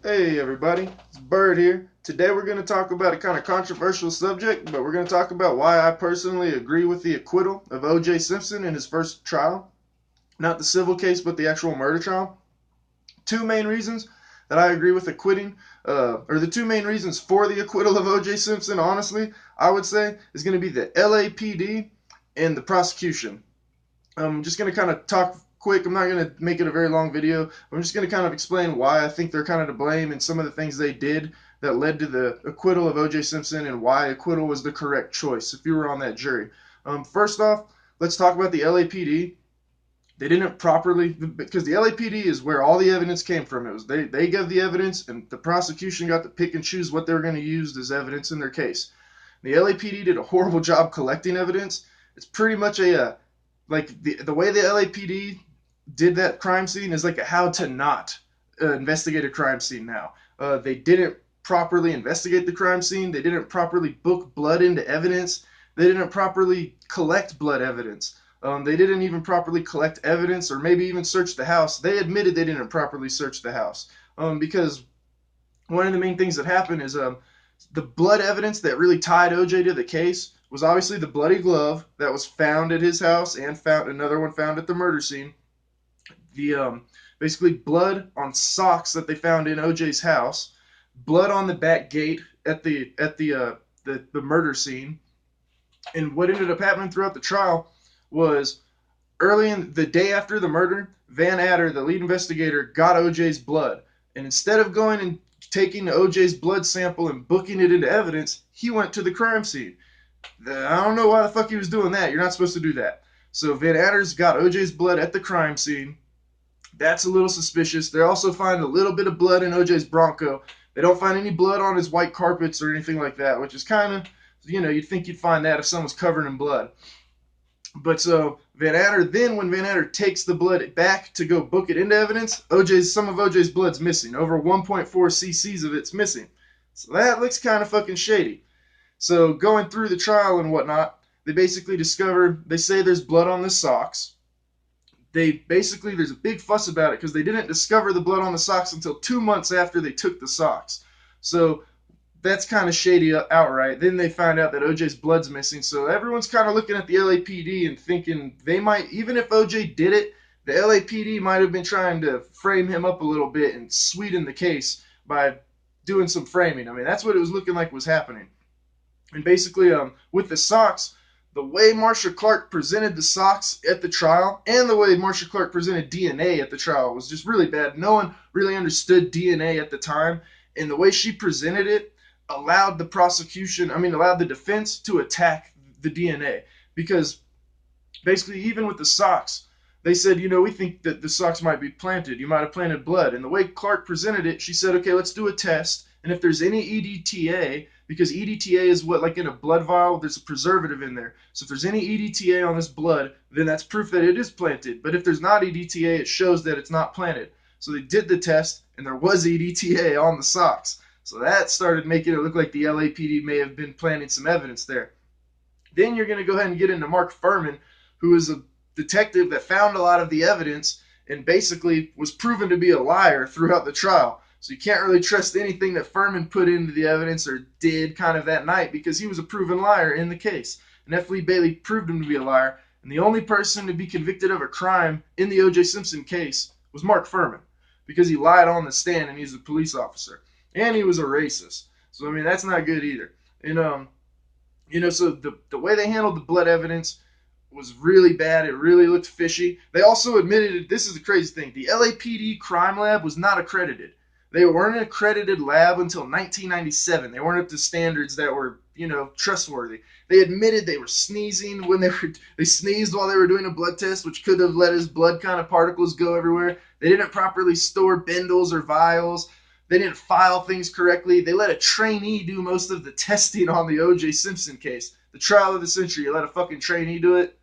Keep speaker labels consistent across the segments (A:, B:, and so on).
A: Hey everybody, it's Bird here. Today we're going to talk about a kind of controversial subject, but we're going to talk about why I personally agree with the acquittal of OJ Simpson in his first trial. Not the civil case, but the actual murder trial. Two main reasons that I agree with acquitting, or the two main reasons for the acquittal of OJ Simpson, honestly, I would say, is going to be the LAPD and the prosecution. I'm just going to kind of talk quick. I'm not going to make it a very long video. I'm just going to kind of explain why I think they're kind of to blame and some of the things they did that led to the acquittal of OJ Simpson and why acquittal was the correct choice if you were on that jury. First off, let's talk about the LAPD. They didn't properly, because the LAPD is where all the evidence came from. It was they gave the evidence, and the prosecution got to pick and choose what they were going to use as evidence in their case. The LAPD did a horrible job collecting evidence. It's pretty much like the way the LAPD did that crime scene is like a how to not investigate a crime scene now. They didn't properly investigate the crime scene. They didn't properly book blood into evidence. They didn't properly collect blood evidence. They didn't even properly collect evidence or maybe even search the house. They admitted they didn't properly search the house because one of the main things that happened is the blood evidence that really tied OJ to the case was obviously the bloody glove that was found at his house and found another one found at the murder scene. The basically blood on socks that they found in OJ's house, blood on the back gate at the murder scene, and what ended up happening throughout the trial was early in the day after the murder, Van Adder, the lead investigator, got OJ's blood, and instead of going and taking OJ's blood sample and booking it into evidence, he went to the crime scene. I don't know why the fuck he was doing that. You're not supposed to do that. So Van Adder's got OJ's blood at the crime scene. That's a little suspicious. They also find a little bit of blood in OJ's Bronco. They don't find any blood on his white carpets or anything like that, which is kind of, you'd think you'd find that if someone's covered in blood. But so Van Adder, then when Van Adder takes the blood back to go book it into evidence, some of OJ's blood's missing. Over 1.4 cc's of it's missing. So that looks kind of fucking shady. So going through the trial and whatnot, they basically they say there's blood on the socks. There's a big fuss about it because they didn't discover the blood on the socks until 2 months after they took the socks. So that's kind of shady outright. Then they find out that OJ's blood's missing. So everyone's kind of looking at the LAPD and thinking they might, even if OJ did it, the LAPD might have been trying to frame him up a little bit and sweeten the case by doing some framing. I mean, that's what it was looking like was happening. And basically, with the socks, the way Marcia Clark presented the socks at the trial and the way Marcia Clark presented DNA at the trial was just really bad. No one really understood DNA at the time, and the way she presented it allowed the defense to attack the DNA, because basically even with the socks, they said, we think that the socks might be planted. You might have planted blood. And the way Clark presented it, she said, okay, let's do a test. And if there's any EDTA, because EDTA is what, like in a blood vial, there's a preservative in there. So if there's any EDTA on this blood, then that's proof that it is planted. But if there's not EDTA, it shows that it's not planted. So they did the test, and there was EDTA on the socks. So that started making it look like the LAPD may have been planting some evidence there. Then you're going to go ahead and get into Mark Furman, who is a detective that found a lot of the evidence and basically was proven to be a liar throughout the trial. So you can't really trust anything that Furman put into the evidence or did kind of that night, because he was a proven liar in the case. And F. Lee Bailey proved him to be a liar. And the only person to be convicted of a crime in the O.J. Simpson case was Mark Furman, because he lied on the stand and he's a police officer. And he was a racist. So, I mean, that's not good either. And, so the way they handled the blood evidence was really bad. It really looked fishy. They also admitted, this is the crazy thing, the LAPD crime lab was not accredited. They weren't an accredited lab until 1997. They weren't up to standards that were, trustworthy. They admitted they were sneezing when they sneezed while they were doing a blood test, which could have let his blood kind of particles go everywhere. They didn't properly store bindles or vials. They didn't file things correctly. They let a trainee do most of the testing on the O.J. Simpson case. The trial of the century, you let a fucking trainee do it?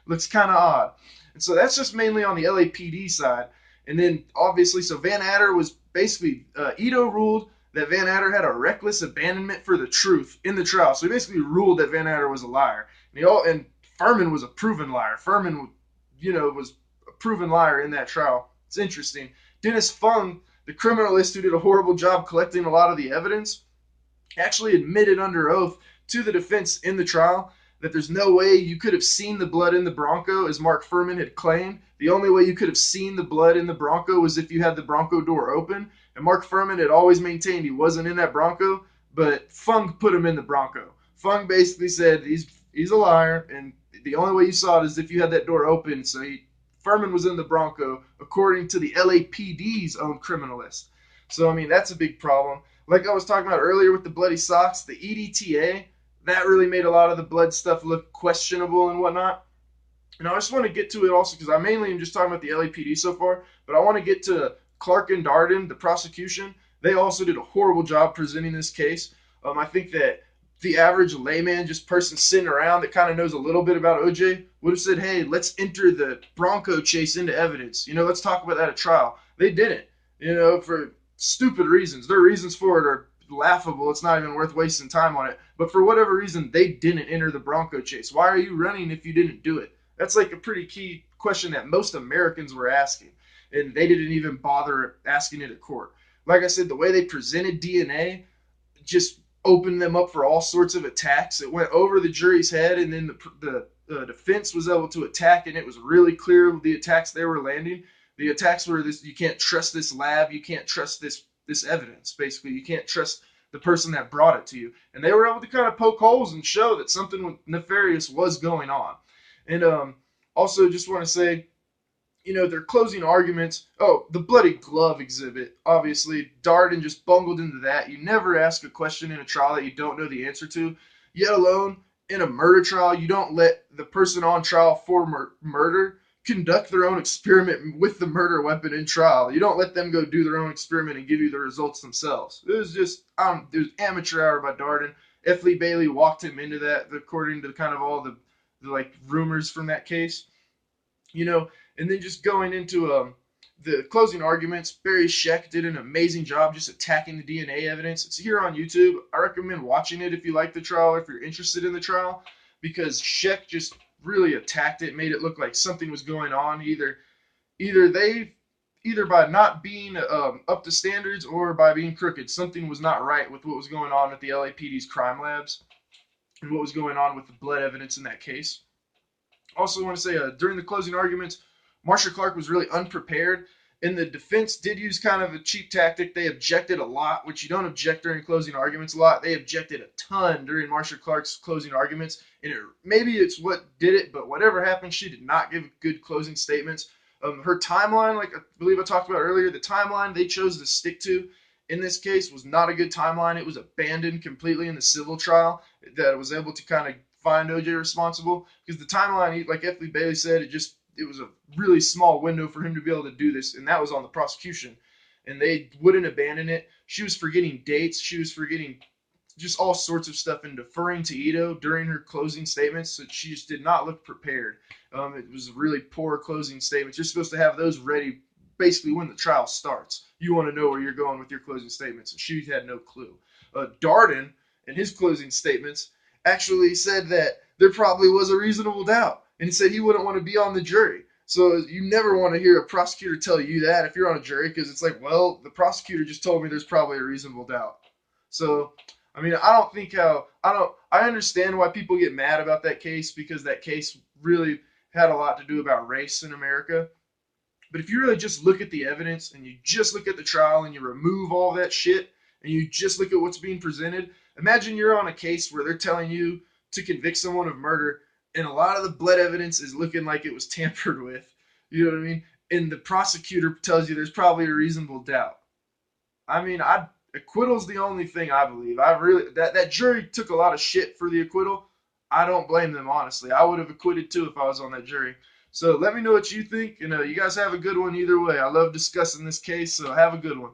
A: Looks kind of odd. And so that's just mainly on the LAPD side. And then, obviously, so Van Adder was basically, Ito ruled that Van Adder had a reckless abandonment for the truth in the trial. So he basically ruled that Van Adder was a liar. And Furman was a proven liar. Furman, was a proven liar in that trial. It's interesting. Dennis Fung, the criminalist who did a horrible job collecting a lot of the evidence actually admitted under oath to the defense in the trial that there's no way you could have seen the blood in the Bronco as Mark Furman had claimed. The only way you could have seen the blood in the Bronco was if you had the Bronco door open. And Mark Furman had always maintained he wasn't in that Bronco, but Fung put him in the Bronco. Fung basically said he's a liar, and the only way you saw it is if you had that door open. So Furman was in the Bronco, according to the LAPD's own criminalist. So, I mean, that's a big problem. Like I was talking about earlier with the bloody socks, the EDTA, that really made a lot of the blood stuff look questionable and whatnot. And I just want to get to it also because I mainly am just talking about the LAPD so far, but I want to get to Clark and Darden, the prosecution. They also did a horrible job presenting this case. I think that the average layman, just person sitting around that kind of knows a little bit about OJ, would have said, hey, let's enter the Bronco chase into evidence. Let's talk about that at trial. They didn't, for stupid reasons. Their reasons for it are laughable. It's not even worth wasting time on it. But for whatever reason, they didn't enter the Bronco chase. Why are you running if you didn't do it? That's like a pretty key question that most Americans were asking. And they didn't even bother asking it at court. Like I said, the way they presented DNA just opened them up for all sorts of attacks. It went over the jury's head, and then the defense was able to attack, and it was really clear the attacks they were landing. The attacks were this: you can't trust this lab, you can't trust this evidence. Basically, you can't trust the person that brought it to you. And they were able to kind of poke holes and show that something nefarious was going on. And also, just want to say, their closing arguments. Oh, the bloody glove exhibit. Obviously, Darden just bungled into that. You never ask a question in a trial that you don't know the answer to, yet alone in a murder trial. You don't let the person on trial for murder conduct their own experiment with the murder weapon in trial. You don't let them go do their own experiment and give you the results themselves. It was just, it was amateur hour by Darden. F. Lee Bailey walked him into that, according to kind of all the like rumors from that case. And then just going into the closing arguments, Barry Scheck did an amazing job just attacking the DNA evidence. It's here on YouTube. I recommend watching it if you like the trial, if you're interested in the trial, because Scheck just really attacked it, made it look like something was going on. Either by not being up to standards or by being crooked. Something was not right with what was going on at the LAPD's crime labs and what was going on with the blood evidence in that case. Also want to say, during the closing arguments, Marcia Clark was really unprepared, and the defense did use kind of a cheap tactic. They objected a lot, which you don't object during closing arguments a lot. They objected a ton during Marcia Clark's closing arguments, and maybe it's what did it, but whatever happened, she did not give good closing statements. Her timeline, like I believe I talked about earlier, the timeline they chose to stick to in this case was not a good timeline. It was abandoned completely in the civil trial that was able to kind of find OJ responsible, because the timeline, like F. Lee Bailey said, it was a really small window for him to be able to do this, and that was on the prosecution, and they wouldn't abandon it. She was forgetting dates. She was forgetting just all sorts of stuff and deferring to Ito during her closing statements, so she just did not look prepared. It was really poor closing statements. You're supposed to have those ready basically when the trial starts. You want to know where you're going with your closing statements, and she had no clue. Darden, in his closing statements, actually said that there probably was a reasonable doubt, and he said he wouldn't want to be on the jury. So you never want to hear a prosecutor tell you that if you're on a jury, because it's like, well, the prosecutor just told me there's probably a reasonable doubt. So, I mean, I understand why people get mad about that case, because that case really had a lot to do about race in America. But if you really just look at the evidence and you just look at the trial and you remove all that shit and you just look at what's being presented, imagine you're on a case where they're telling you to convict someone of murder, and a lot of the blood evidence is looking like it was tampered with. You know what I mean? And the prosecutor tells you there's probably a reasonable doubt. I mean, acquittal's the only thing I believe. That jury took a lot of shit for the acquittal. I don't blame them, honestly. I would have acquitted too if I was on that jury. So let me know what you think. You guys have a good one either way. I love discussing this case, so have a good one.